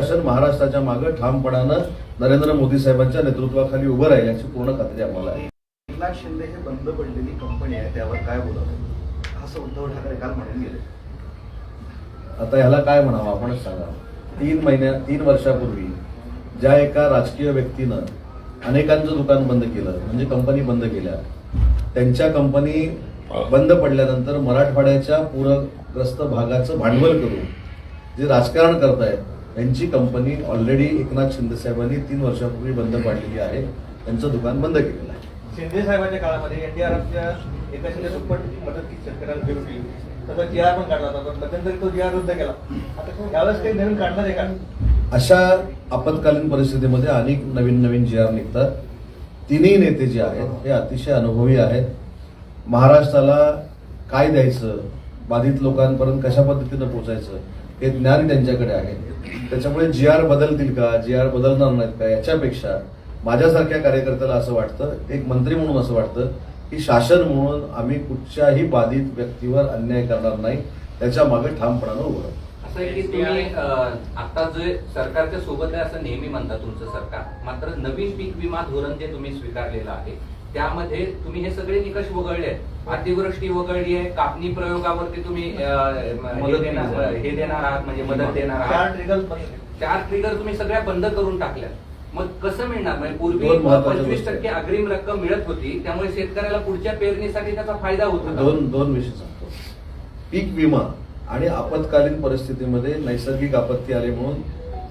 शासन महाराष्ट्राच्या मागे ठामपणानं नरेंद्र मोदी साहेबांच्या नेतृत्वाखाली उभं राहील याची पूर्ण खात्री आम्हाला आहे. एकनाथ शिंदे हे बंद पडलेली कंपनी आहे, त्यावर काय बोलावं असं उद्धव ठाकरे काल म्हणून गेले. आता ह्याला काय म्हणावं आपणच सांगा. 3 वर्षापूर्वी ज्या एका राजकीय व्यक्तीनं अनेकांचं दुकान बंद केलं, म्हणजे कंपनी बंद केल्या, त्यांच्या कंपनी बंद पडल्यानंतर मराठवाड्याच्या पूरग्रस्त भागाचं भांडवल करून जे राजकारण करतायत त्यांची कंपनी ऑलरेडी एकनाथ शिंदे साहेबांनी 3 वर्षापूर्वी बंद पाडलेली आहे. त्यांचं दुकान बंद केलेलं आहे. शिंदे साहेबांच्या काळामध्ये एनडीआरएफच्या एका दुप्पट मदत शेतकऱ्यांना देऊ केली, तसा जीआर पण काढला होता, पण मध्यंतरी तो जीआर रद्द केला. आता यावेळेस काही नवीन काढणार आहे का? अशा आपत्कालीन परिस्थितीमध्ये अनेक नवीन जीआर निघतात. तिन्ही नेते जे आहेत हे अतिशय अनुभवी आहेत. महाराष्ट्राला काय द्यायचं, बाधित लोकांपर्यंत कशा पद्धतीनं पोहोचायचं हे ज्ञान त्यांच्याकडे आहे. त्याच्यामुळे जीआर बदलतील का, जीआर बदलणार नाहीत का, याच्यापेक्षा माझ्यासारख्या कार्यकर्त्याला असं वाटतं, एक मंत्री म्हणून असं वाटतं की शासन म्हणून आम्ही कुठच्याही बाधित व्यक्तीवर अन्याय करणार नाही, त्याच्या मागे ठामपणानं उभं राहू. असं आहे की तुम्ही आता जे सरकारच्या सोबत आहे असं नेहमी म्हणता तुमचं सरकार, मात्र नवीन पीक विमा धोरण जे तुम्ही स्वीकारलेलं आहे त्यामध्ये तुम्ही हे सगळे निकष वगळले आहेत. अतिवृष्टी वगळली आहे, कापणी प्रयोगावरती तुम्ही हे देणार आहात, म्हणजे मदत देणार आहात. 4 ट्रिगर तुम्ही सगळ्या बंद करून टाकल्या. मग कसं मिळणार? म्हणजे पूर्वी 25% अग्रिम रक्कम मिळत होती, त्यामुळे शेतकऱ्याला पुढच्या पेरणीसाठी त्याचा फायदा होत होता. दोन विषय सांगतो. पीक विमा आणि आपत्कालीन परिस्थितीमध्ये नैसर्गिक आपत्ती आली म्हणून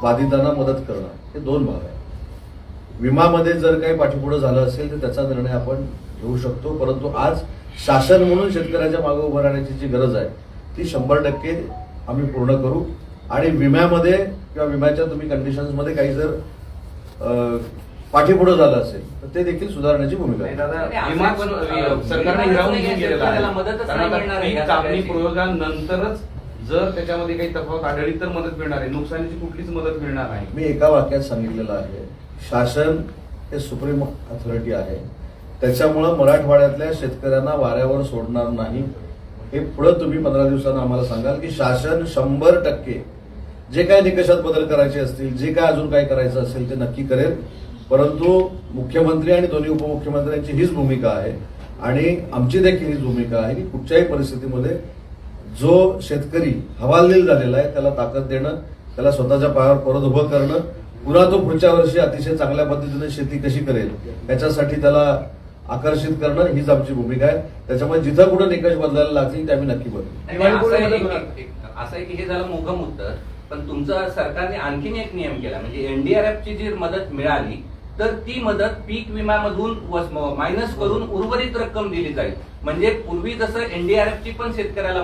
बाधितांना मदत करणं, हे 2 भाग आहेत. विमामध्ये जर काही पाठीपुढे झालं असेल तर त्याचा निर्णय आपण घेऊ शकतो, परंतु आज शासन म्हणून शेतकऱ्याच्या मागे उभं राहण्याची जी गरज आहे ती 100% आम्ही पूर्ण करू. आणि विम्यामध्ये किंवा विम्याच्या तुम्ही कंडिशन्समध्ये काही जर पाठीपुढे झालं असेल तर ते देखील सुधारण्याची भूमिका आहे. विमा पण सरकारने हिरावून घेऊन गेलेला आहे. कापणी प्रयोगानंतरच जर त्याच्यामध्ये काही तफावत आढळली तर मदत मिळणार आहे, नुकसानीची कुठलीच मदत मिळणार नाही. मी एका वाक्यात सांगितलेलं आहे, शासन हे सुप्रीम अथॉरिटी आहे, त्याच्यामुळं मराठवाड्यातल्या शेतकऱ्यांना वाऱ्यावर सोडणार नाही. हे पुढे तुम्ही 15 दिवसांना आम्हाला सांगाल की शासन 100% जे काय निकषात बदल करायचे असतील, जे काय अजून काय करायचं असेल ते नक्की करेल. परंतु मुख्यमंत्री आणि दोन्ही उपमुख्यमंत्र्यांची हीच भूमिका आहे आणि आमची देखील हीच भूमिका आहे की कुठच्याही परिस्थितीमध्ये जो शेतकरी हवालदिल झालेला आहे त्याला ताकद देणं, त्याला स्वतःच्या पायावर परत उभं करणं, पुन्हा तो पुढच्या वर्षी अतिशय चांगल्या पद्धतीने शेती कशी करेल याच्यासाठी त्याला आकर्षित करणं हीच आमची भूमिका आहे. त्याच्यामुळे जिथं कुठं निकष बदलायला लागतील ते आम्ही नक्की बदलू. असं आहे की हे झालं मोघम उत्तर, पण तुमचं सरकारने आणखीन एक नियम केला, म्हणजे एनडीआरएफची जी मदत मिळाली तर ती मदत पीक विम्यामधून मायनस करून उर्वरित रक्कम दिली जाईल. म्हणजे पूर्वी जसं एनडीआरएफची पण शेतकऱ्याला